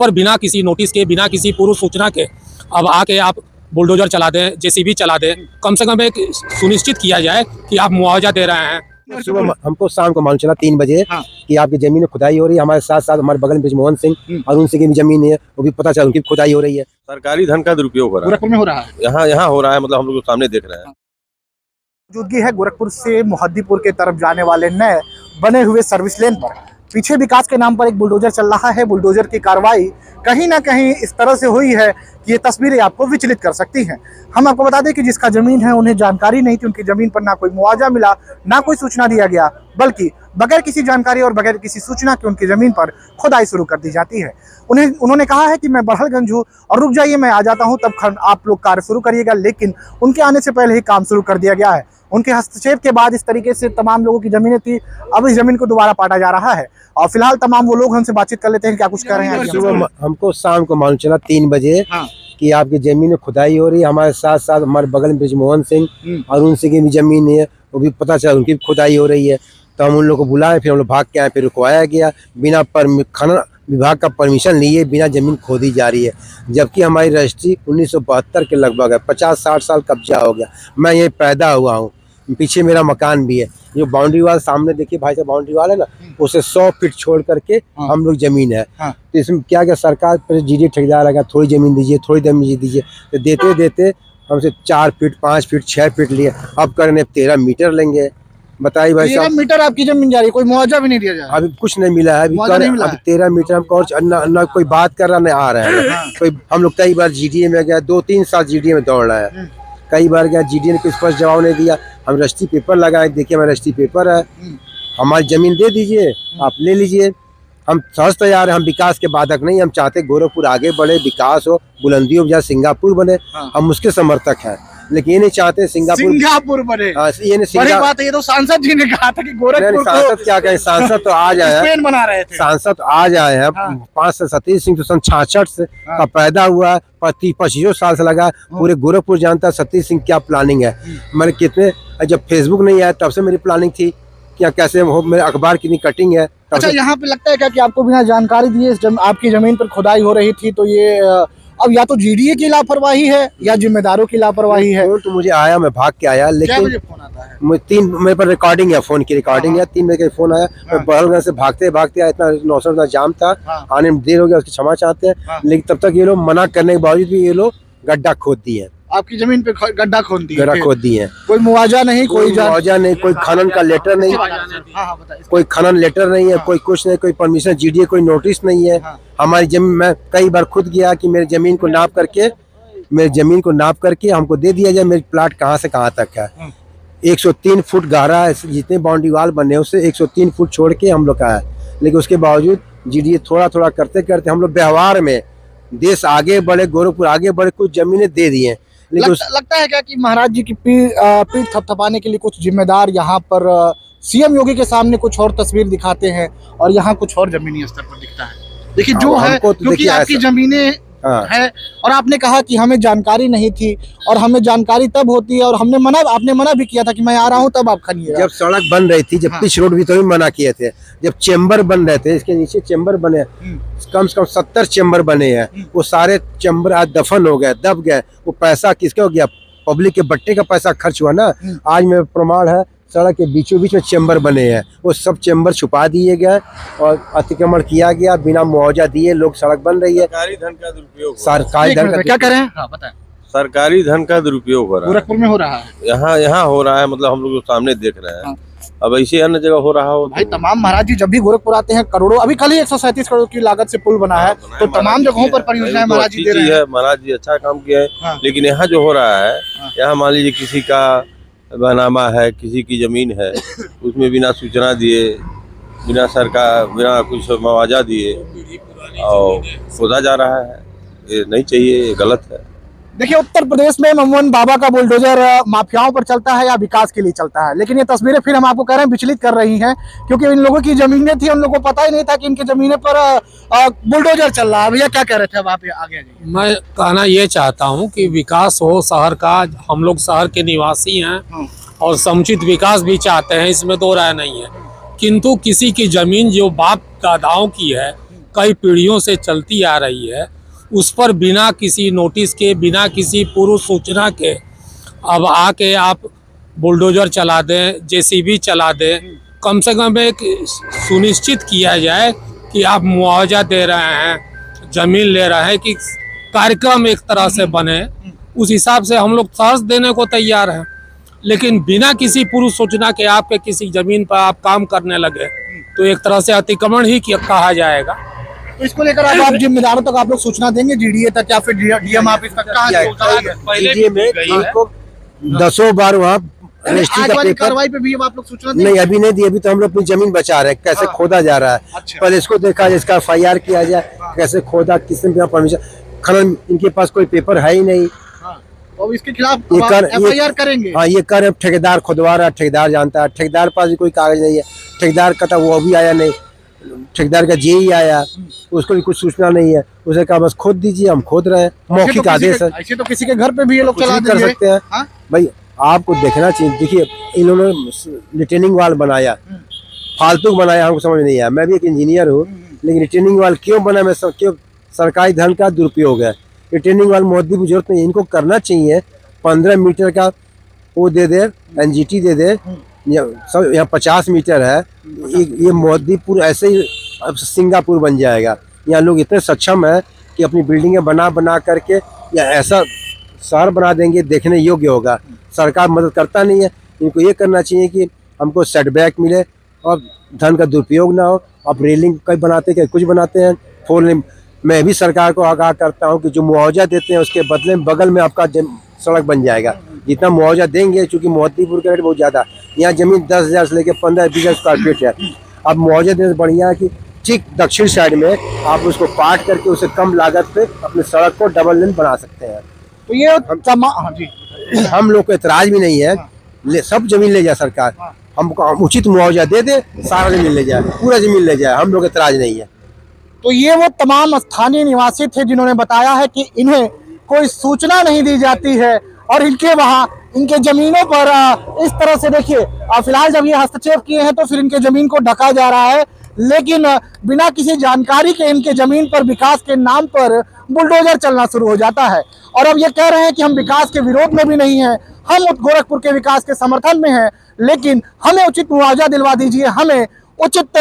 पर बिना किसी नोटिस के, बिना किसी पूर्व सूचना के अब आके आप बुलडोजर चला दें, जेसीबी चला दें। कम से कम एक सुनिश्चित किया जाए कि आप मुआवजा दे रहे हैं। सुबह हमको शाम को मालूम चला 3 बजे कि आपकी जमीन में खुदाई हो रही है। हमारे साथ साथ हमारे बगल में ब्रिजमोहन सिंह और उनसे की भी जमीन है, वो भी पता चला उनकी खुदाई हो रही है। सरकारी धन का दुरुपयोग हो रहा है, गोरखपुर में हो रहा है, यहाँ हो रहा है, मतलब हम लोग सामने देख रहे हैं। मौजूदगी है गोरखपुर से मोहद्दीपुर के तरफ जाने वाले नए बने हुए सर्विस लेन पर। पीछे विकास के नाम पर एक बुलडोजर चल रहा है। बुलडोजर की कार्रवाई कहीं ना कहीं इस तरह से हुई है कि ये तस्वीरें आपको विचलित कर सकती हैं। हम आपको बता दें कि जिसका जमीन है उन्हें जानकारी नहीं थी, उनकी जमीन पर ना कोई मुआवजा मिला, ना कोई सूचना दिया गया, बल्कि बगैर किसी जानकारी और बगैर किसी सूचना के उनकी जमीन पर खुदाई शुरू कर दी जाती है। उन्होंने कहा है कि मैं बड़हलगंज हूँ और रुक जाइए, मैं आ जाता हूँ, तब आप लोग कार्य शुरू करिएगा, लेकिन उनके आने से पहले ही काम शुरू कर दिया गया है। उनके हस्तक्षेप के बाद इस तरीके से तमाम लोगों की जमीनें थी, अब इस जमीन को दोबारा पाटा जा रहा है। और फिलहाल तमाम वो लोग हमसे बातचीत कर लेते हैं, क्या कुछ कर रहे हैं। सुबह हमको शाम को मालूम चला 3 बजे कि आपकी जमीन में खुदाई हो रही है। हमारे साथ साथ हमारे बगल में ब्रिजमोहन सिंह और उनसे की भी जमीन है, वो भी पता चला उनकी खुदाई हो रही है। तो हम उन लोग को बुलाए, फिर हम लोग भाग के आए, फिर रुकवाया गया। बिना खनन विभाग का परमिशन लिए बिना जमीन खोदी जा रही है, जबकि हमारी रजिस्ट्री 1972 के लगभग है। 50-60 साल कब्जा हो गया। मैं यही पैदा हुआ हूँ, पीछे मेरा मकान भी है। जो बाउंड्री वाल सामने देखिए भाई साहब, बाउंड्री वाल है ना, उसे 100 फीट छोड़ करके हम लोग जमीन है। तो इसमें क्या क्या सरकार पर जीडी ठेकेदार आएगा, थोड़ी जमीन दीजिए, थोड़ी जमीन दीजिए, तो देते देते हमसे 4 फीट 5 फीट 6 फीट लिए। अब करने 13 मीटर लेंगे। बताइए भाई साहब, 13 मीटर आपकी जमीन जा रही है, कोई मुआवजा भी नहीं दिया जा रहा। अभी कुछ नहीं मिला है। अभी 13 मीटर हमको और न कोई बात कर रहा नहीं आ रहा है। कोई हम लोग कई बार जीडीए में गया, 2-3 साल जीडीए में दौड़ रहा है। कई बार गया, जीडीए ने कुछ स्पष्ट जवाब नहीं दिया। हम रजिस्ट्री पेपर लगाए, देखिए हमारा रजिस्ट्री पेपर है, हमारी जमीन दे दीजिए, आप ले लीजिए। हम समझ तैयार है, हम विकास के बाधक नहीं। हम चाहते गोरखपुर आगे बढ़े, विकास हो, बुलंदी हो, जहाँ सिंगापुर बने, हम उसके समर्थक हैं। लेकिन ये नहीं चाहते सिंगापुर बने। ये नहीं बड़ी बात है, ये तो सांसद जी ने कहा था कि गोरखपुर सांसद क्या कहें, सांसद तो आज आए हैं, बना रहे थे। सांसद तो आज आए हैं। 5 से सतीश सिंह तो सन 66 से का पैदा हुआ है, 25 साल से लगा। पूरे गोरखपुर जानता है सतीश सिंह क्या प्लानिंग है। मैंने कितने, जब फेसबुक नहीं आया तब से मेरी प्लानिंग थी क्या कैसे हो, मेरे अखबार कितनी कटिंग है। अच्छा, यहाँ पे लगता है क्या कि आपको बिना जानकारी दिए आपकी जमीन पर खुदाई हो रही थी, तो ये अब या तो जीडीए की लापरवाही है या जिम्मेदारों की लापरवाही है। तो मुझे आया, मैं भाग के आया, लेकिन फोन आता है? मेरे पर रिकॉर्डिंग है, फोन की रिकॉर्डिंग है। 3 बजे का फोन आया, मैं बड़हलगंज से भागते भागते आया, इतना 900 का जाम था, आने में देर हो गया, उसकी क्षमा चाहते हैं। लेकिन तब तक ये लोग मना करने के बावजूद भी ये लोग गड्ढा खोद दिए, आपकी जमीन पे गड्ढा खोद दिया, गड्ढा खोद दिए। कोई मुआवजा नहीं, कोई मुआवजा नहीं, कोई खनन का लेटर नहीं, कोई खनन लेटर नहीं है, कोई कुछ नहीं, कोई परमिशन, जीडीए कोई नोटिस नहीं है। हमारी जमीन, मैं कई बार खुद गया कि मेरी जमीन को नाप करके हमको दे दिया जाए, मेरी प्लाट कहाँ से कहाँ तक है। 103 फुट गहरा है, जितने बाउंड्री वाल बने उससे 103 फुट छोड़ के हम लोग का है। लेकिन उसके बावजूद जीडीए थोड़ा थोड़ा करते करते हम लोग व्यवहार में देश आगे बढ़े, गोरखपुर आगे बढ़े, कुछ जमीनें दे दिए। लगता है क्या कि महाराज जी की पीठ थपथपाने के लिए कुछ जिम्मेदार यहाँ पर सीएम योगी के सामने कुछ और तस्वीर दिखाते हैं और यहाँ कुछ और जमीनी स्तर पर दिखता है। देखिए जो है, क्योंकि आपकी जमीनें है और आपने कहा कि हमें जानकारी नहीं थी, और हमें जानकारी तब होती है, और आपने मना भी किया था कि मैं आ रहा हूँ, तब आप खनिए। जब सड़क बन रही थी, जब पिच रोड भी, तो भी मना किए थे। जब चेम्बर बन रहे थे, इसके नीचे चेम्बर बने, कम से कम 70 चेम्बर बने हैं, वो सारे चेम्बर आज दफन हो गए, दब गए। वो पैसा किसका हो गया? पब्लिक के बट्टे का पैसा खर्च हुआ ना। आज में प्रमाण है, सड़क के बीचों बीच में चेम्बर बने हैं, वो सब चेम्बर छुपा दिए गए और अतिक्रमण किया गया, बिना मुआवजा दिए लोग सड़क बन रही है। सरकारी धन का दुरुपयोग, सरकारी धन का क्या करें? हाँ, बताएं। सरकारी धन का दुरुपयोग हो रहा है, गोरखपुर में हो रहा है, यहाँ हो रहा है, मतलब हम लोग सामने देख रहे हैं। अब ऐसे अन्य जगह हो रहा हो भाई, तमाम महाराज जी जब भी गोरखपुर आते हैं, करोड़ों, अभी कल ही 137 करोड़ की लागत से पुल बना है, तो तमाम जगहों पर परियोजनाएं महाराज जी दे रहे हैं। महाराज जी अच्छा काम किया है। लेकिन यहाँ जो हो रहा है, यहाँ मान लीजिए किसी का बहनामा है, किसी की जमीन है, उसमें बिना सूचना दिए, बिना बिना कुछ मुआवजा दिए और खोदा जा रहा है। ये नहीं चाहिए, ये गलत है। देखिए, उत्तर प्रदेश में ममवन बाबा का बुलडोजर माफियाओं पर चलता है या विकास के लिए चलता है, लेकिन ये तस्वीरें फिर हम आपको कह रहे हैं विचलित कर रही हैं, क्योंकि इन लोगों की जमीनें थी, उन लोगों को पता ही नहीं था कि इनकी जमीनों पर बुलडोजर चल रहा है। भैया क्या कह रहे थे, अब आप आगे? मैं कहना ये चाहता हूँ कि विकास हो शहर का, हम लोग शहर के निवासी हैं और समुचित विकास भी चाहते हैं, इसमें दो राय नहीं है। किंतु किसी की जमीन जो बाप दादाओं की है, कई पीढ़ियों से चलती आ रही है, उस पर बिना किसी नोटिस के, बिना किसी पूर्व सूचना के अब आके आप बुलडोजर चला दें, जेसीबी चला दें। कम से कम एक सुनिश्चित किया जाए कि आप मुआवजा दे रहे हैं, जमीन ले रहे हैं, कि कार्यक्रम एक तरह से बने, उस हिसाब से हम लोग तर्ज देने को तैयार हैं। लेकिन बिना किसी पूर्व सूचना के आपके किसी जमीन पर आप काम करने लगे तो एक तरह से अतिक्रमण ही कहा जाएगा। तो इसको लेकर आप जिम्मेदारों तक आप लोग सूचना देंगे, जीडीए तक या फिर डीएम ऑफिस तक? पहले में इनको 10 बार वहाँ रजिस्ट्री का पेपर कार्रवाई पे भी आप लोग सूचना नहीं अभी नहीं दी। अभी तो हम लोग अपनी जमीन बचा रहे हैं, कैसे खोदा जा रहा है। पहले इसको देखा जाए, इसका FIR किया जाए, कैसे खोदा, किसने परमिशन, खनन, इनके पास कोई पेपर है ही नहीं। और इसके खिलाफ FIR करेंगे। हाँ, ये कर ठेकेदार खुदवा रहा है, ठेकेदार जानता है, ठेकेदार पास भी कोई कागज नहीं है, ठेकेदार का था वो अभी आया नहीं, ठेकेदार का जेई आया, उसको भी कुछ सूचना नहीं है। उसे कहा बस खोद दीजिए, हम खोद रहे हैं, मौखिक आदेश है। ऐसे तो किसी के घर पे भी ये लोग चला कर सकते हैं। भाई आपको देखना चाहिए। देखिए इन्होंने रिटेनिंग वाल बनाया, फालतू बनाया, हमको समझ नहीं आया। मैं भी एक इंजीनियर हूँ, लेकिन रिटेनिंग वाल क्यों बना, मैं क्यों सरकारी धन का दुरुपयोग है। रिटेनिंग वाल मोदी की जरूरत नहीं, इनको करना चाहिए 15 मीटर का वो दे दे, NGT दे दे। सब यहाँ 50 मीटर है, ये मोदीपुर ऐसे ही अब सिंगापुर बन जाएगा। यहाँ लोग इतने सक्षम है कि अपनी बिल्डिंगें बना करके या ऐसा शहर बना देंगे, देखने योग्य होगा। सरकार मदद करता नहीं है। इनको ये करना चाहिए कि हमको सेटबैक मिले और धन का दुरुपयोग ना हो। अब रेलिंग कई बनाते हैं, कुछ बनाते हैं, 4 लेन। मैं भी सरकार को आगाह करता हूं कि जो मुआवजा देते हैं उसके बदले में बगल में आपका सड़क बन जाएगा। जितना मुआवजा देंगे, चूँकि मोहद्दीपुर का रेट बहुत ज़्यादा, यहाँ जमीन 10,000 से लेकर 15-20 स्क्वायर फीट है। अब मुआवजा देने से बढ़िया है कि ठीक दक्षिण साइड में आप उसको पाट करके उसे कम लागत पे अपनी सड़क को डबल लेन बना सकते हैं। तो ये हाँ जी, हम लोग को एतराज भी नहीं है, सब जमीन ले जाए सरकार, हमको उचित मुआवजा दे दे, सारा जमीन ले जाए, पूरा जमीन ले जाए, हम लोग एतराज नहीं है। तो ये वो तमाम स्थानीय निवासी थे जिन्होंने बताया है कि इन्हें कोई सूचना नहीं दी जाती है और इनके वहाँ इनके जमीनों पर इस तरह से देखिए फिलहाल जब ये हस्तक्षेप किए हैं तो फिर इनके जमीन को ढका जा रहा है, लेकिन बिना किसी जानकारी के इनके जमीन पर विकास के नाम पर बुलडोजर चलना शुरू हो जाता है। और अब ये कह रहे हैं कि हम विकास के विरोध में भी नहीं हैं, हम गोरखपुर के विकास के समर्थन में हैं, लेकिन हमें उचित मुआवजा दिलवा दीजिए, हमें उचित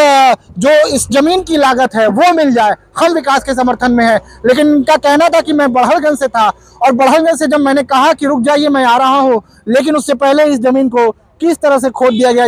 जो इस जमीन की लागत है वो मिल जाए, हम विकास के समर्थन में हैं। लेकिन इनका कहना था कि मैं बड़हलगंज से था और बड़हलगंज से जब मैंने कहा कि रुक जाइए मैं आ रहा हूँ, लेकिन उससे पहले इस जमीन को किस तरह से खोद दिया गया।